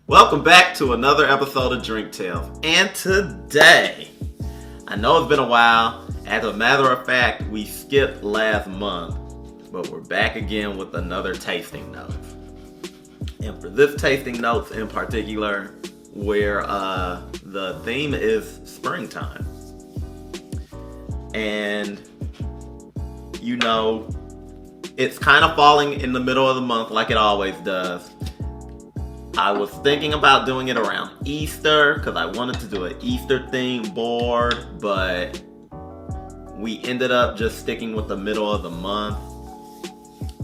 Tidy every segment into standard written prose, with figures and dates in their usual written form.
Welcome back to another episode of Drink Tales. And today, I know it's been a while. As a matter of fact, we skipped last month, but we're back again with another tasting note. And for this tasting notes in particular, where the theme is springtime. And, you know, it's kind of falling in the middle of the month like it always does. I was thinking about doing it around Easter because I wanted to do an Easter themed board, but we ended up just sticking with the middle of the month.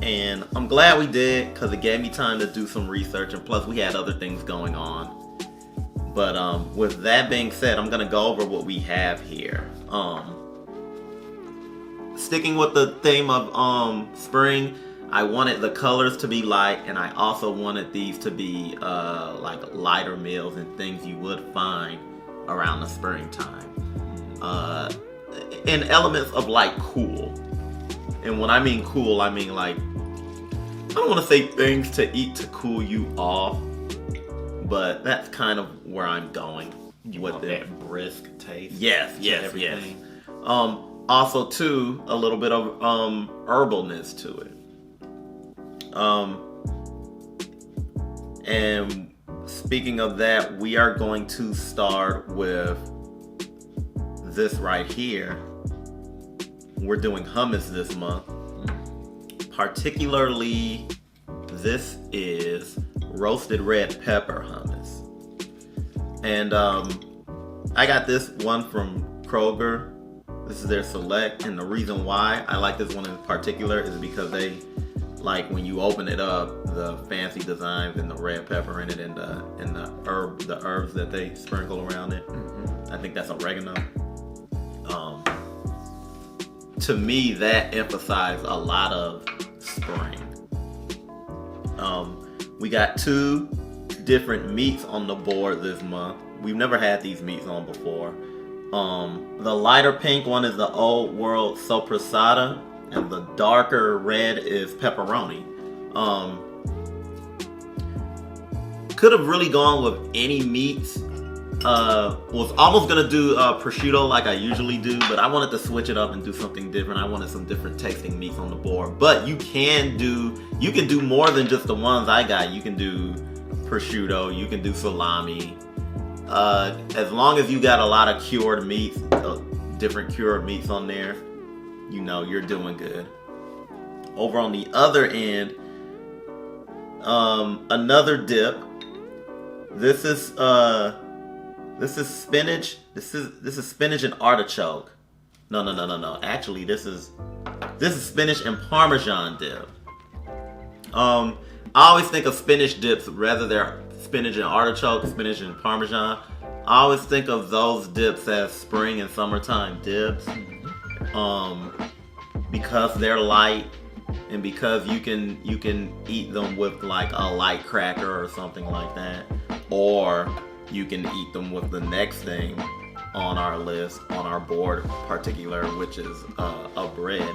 And I'm glad we did because it gave me time to do some research, and plus we had other things going on. But with that being said, I'm going to go over what we have here. Sticking with the theme of spring, I wanted the colors to be light, and I also wanted these to be like lighter meals and things you would find around the springtime. And elements of like cool. And when I mean cool, I mean like, I don't want to say things to eat to cool you off, but that's kind of where I'm going with that brisk taste. Yes. Also too, a little bit of herbalness to it. And speaking of that, we are going to start with this right here. We're doing hummus this month. Particularly, this is roasted red pepper hummus. And I got this one from Kroger. This is their select, and the reason why I like this one in particular is because they, like, when you open it up, the fancy designs and the red pepper in it, and the herbs that they sprinkle around it. I think that's oregano. To me, that emphasized a lot of spring. We got two different meats on the board this month. We've never had these meats on before. The lighter pink one is the Old World Sopressata, and the darker red is pepperoni. Could have really gone with any meats. Was almost gonna do prosciutto like I usually do, but I wanted to switch it up and do something different. I wanted some different tasting meats on the board. But you can do more than just the ones I got. You can do prosciutto, you can do salami. As long as you got a lot of cured meats, different cured meats on there, you know you're doing good. Over on the other end, another dip. This is spinach. This is spinach and artichoke. No. Actually, this is spinach and Parmesan dip. I always think of spinach dips, rather they're spinach and artichoke, spinach and Parmesan. I always think of those dips as spring and summertime dips. Because they're light, and because you can eat them with like a light cracker or something like that, or you can eat them with the next thing on our list, on our board particular, which is a bread.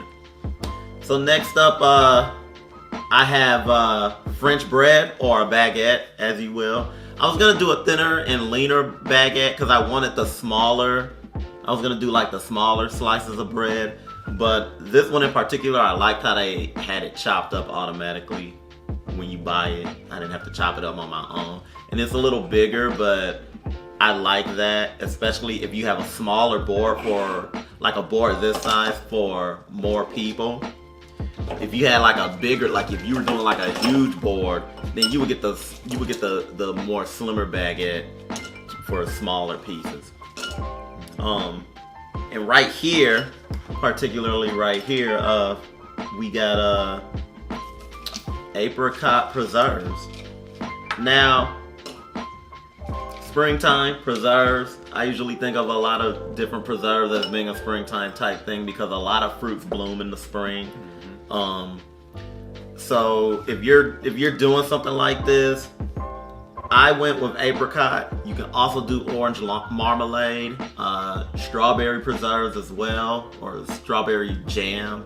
So next up, I have French bread, or a baguette, as you will. I was gonna do a thinner and leaner baguette because I wanted the smaller. I was gonna do like the smaller slices of bread. But this one in particular, I liked how they had it chopped up automatically when you buy it. I didn't have to chop it up on my own. And it's a little bigger, but I like that, especially if you have a smaller board, for like a board this size for more people. If you had like a bigger, like if you were doing like a huge board, then you would get the more slimmer baguette for smaller pieces. And right here, particularly right here, we got apricot preserves. Now, springtime preserves, I usually think of a lot of different preserves as being a springtime type thing because a lot of fruits bloom in the spring. So if you're doing something like this, I went with apricot. You can also do orange marmalade, strawberry preserves as well, or strawberry jam,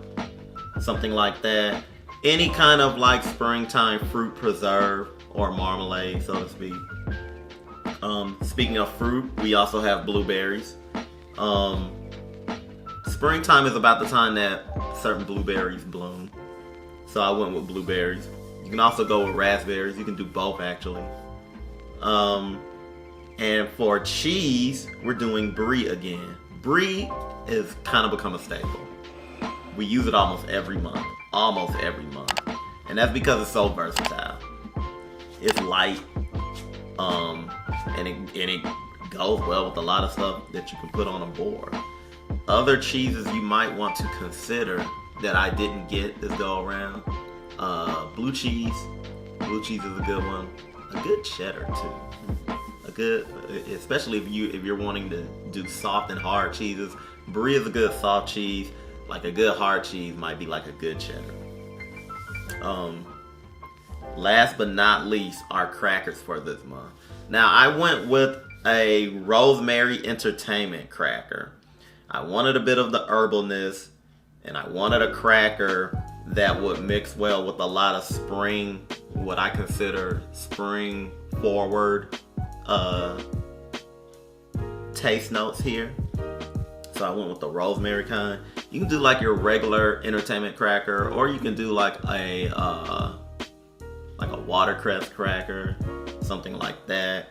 something like that. Any kind of like springtime fruit preserve or marmalade, so to speak. Speaking of fruit, we also have blueberries. Springtime is about the time that certain blueberries bloom. So I went with blueberries. You can also go with raspberries. You can do both, actually. And for cheese, we're doing brie again. Brie is kind of become a staple. We use it almost every month. And that's because it's so versatile. It's light. And it goes well with a lot of stuff that you can put on a board. Other cheeses you might want to consider that I didn't get this go around. Blue cheese. Blue cheese is a good one. A good cheddar too. Especially if you're wanting to do soft and hard cheeses. Brie is a good soft cheese. Like a good hard cheese might be like a good cheddar. Last but not least, our crackers for this month. Now I went with a rosemary entertainment cracker. I wanted a bit of the herbalness, and I wanted a cracker that would mix well with a lot of spring, what I consider spring forward taste notes here. So I went with the rosemary kind. You can do like your regular entertainment cracker, or you can do like a watercress cracker, something like that.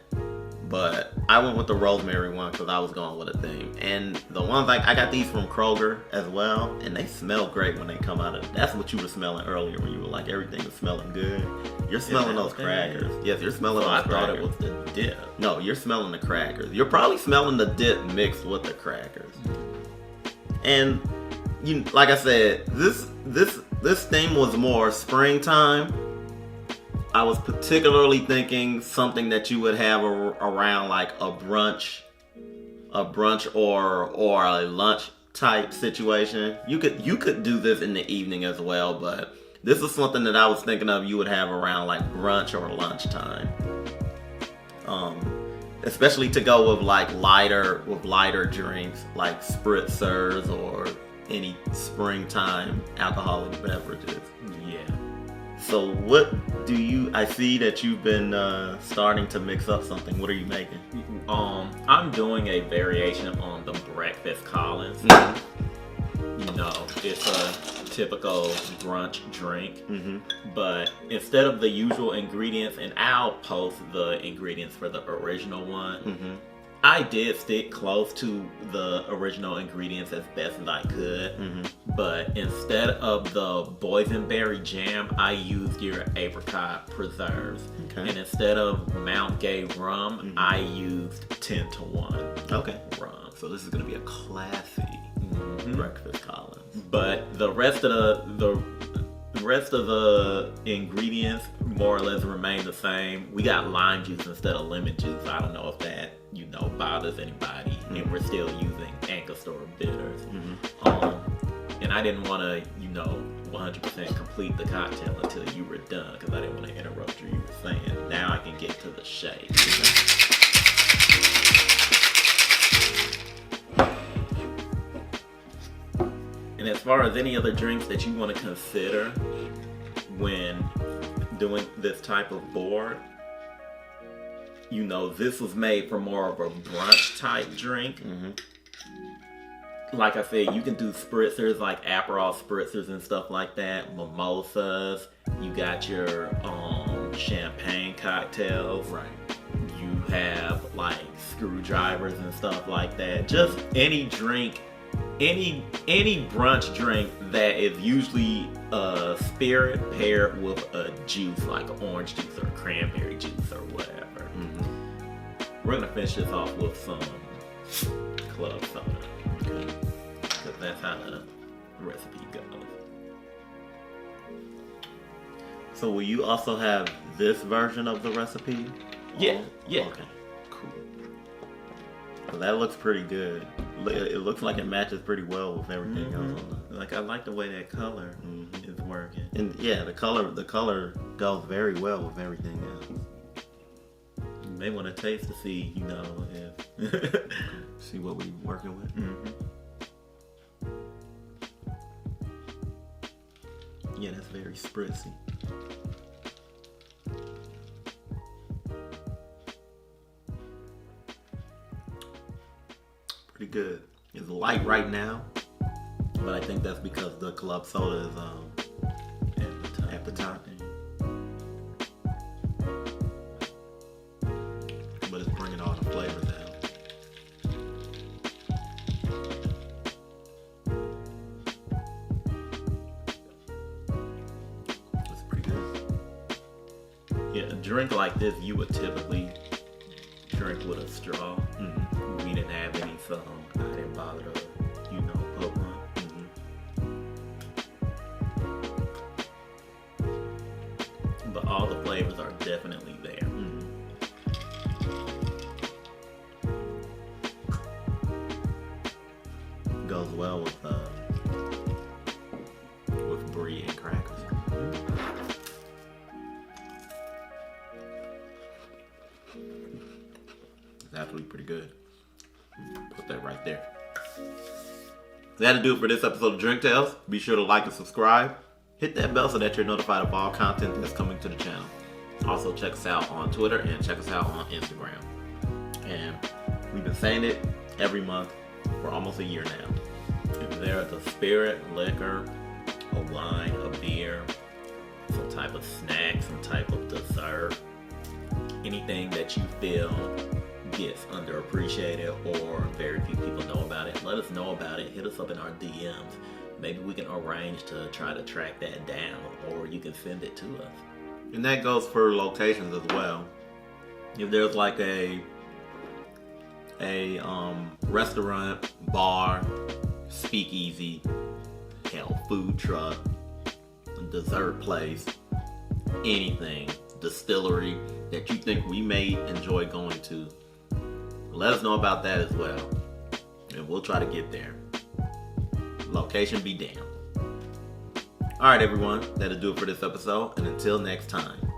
But I went with the rosemary one because I was going with a theme. And the ones I got these from Kroger as well, and they smell great when they come out of. That's what you were smelling earlier when you were like everything was smelling good. You're smelling those crackers. Yes, you're smelling those crackers. I thought it was the dip. No, you're smelling the crackers. You're probably smelling the dip mixed with the crackers. And you, like I said, this theme was more springtime. I was particularly thinking something that you would have around like a brunch or a lunch type situation. You could do this in the evening as well, but this is something that I was thinking of you would have around like brunch or lunchtime. Especially to go with like lighter drinks like spritzers or any springtime alcoholic beverages. Yeah. So what do I see that you've been starting to mix up something. What are you making? I'm doing a variation on the breakfast Collins. Mm-hmm. You know, it's a typical brunch drink, mm-hmm. but instead of the usual ingredients, and I'll post the ingredients for the original one, mm-hmm. I did stick close to the original ingredients as best as I could, mm-hmm. but instead of the boysenberry jam, I used your apricot preserves. Okay. And instead of Mount Gay rum, mm-hmm. I used 10-to-1 okay. rum. So this is going to be a classy Mm-hmm. breakfast Collins. But the rest of the ingredients more or less remain the same. We got lime juice instead of lemon juice. I don't know if that, bothers anybody. Mm-hmm. And we're still using Angostura bitters. Mm-hmm. And I didn't want to, 100% complete the cocktail until you were done because I didn't want to interrupt you. You were saying. Now I can get to the shake. And as far as any other drinks that you want to consider when doing this type of board, this was made for more of a brunch type drink. Mm-hmm. Like I said, you can do spritzers like Aperol spritzers and stuff like that, mimosas. You got your champagne cocktails. Right. You have like screwdrivers and stuff like that. Just any drink. Any brunch drink that is usually a spirit paired with a juice like orange juice or cranberry juice or whatever. Mm-hmm. We're gonna finish this off with some club soda, Okay. because that's how the recipe goes. So will you also have this version of the recipe? Yeah. Okay. Cool. Well, that looks pretty good. It looks like it matches pretty well with everything mm-hmm. else. Like I like the way that color mm-hmm. is working. And yeah, the color goes very well with everything else. You may want to taste to see, if see what we're working with. Mm-hmm. Yeah, that's very spritzy. pretty good. It's light right now, but I think that's because the club soda is at the top. But it's bringing all the flavors out. It's pretty good. Yeah, a drink like this you would typically drink with a straw. Mm-hmm. We didn't have any, so I didn't bother to, put one. But all the flavors are definitely there. Goes well with brie and crackers. It's actually pretty good. Put that right there. That'll do it for this episode of Drink Tales. Be sure to like and subscribe. Hit that bell so that you're notified of all content that's coming to the channel. Also check us out on Twitter and check us out on Instagram. And we've been saying it every month for almost a year now. If there's a spirit, liquor, a wine, a beer, some type of snack, some type of dessert, anything that you feel gets underappreciated or very few people know about it, let us know about it. Hit us up in our DMs. Maybe we can arrange to try to track that down, or you can send it to us. And that goes for locations as well. If there's like a restaurant, bar, speakeasy, food truck, dessert place, anything, distillery that you think we may enjoy going to, let us know about that as well. And we'll try to get there. Location be damned. Alright everyone, that'll do it for this episode, and until next time.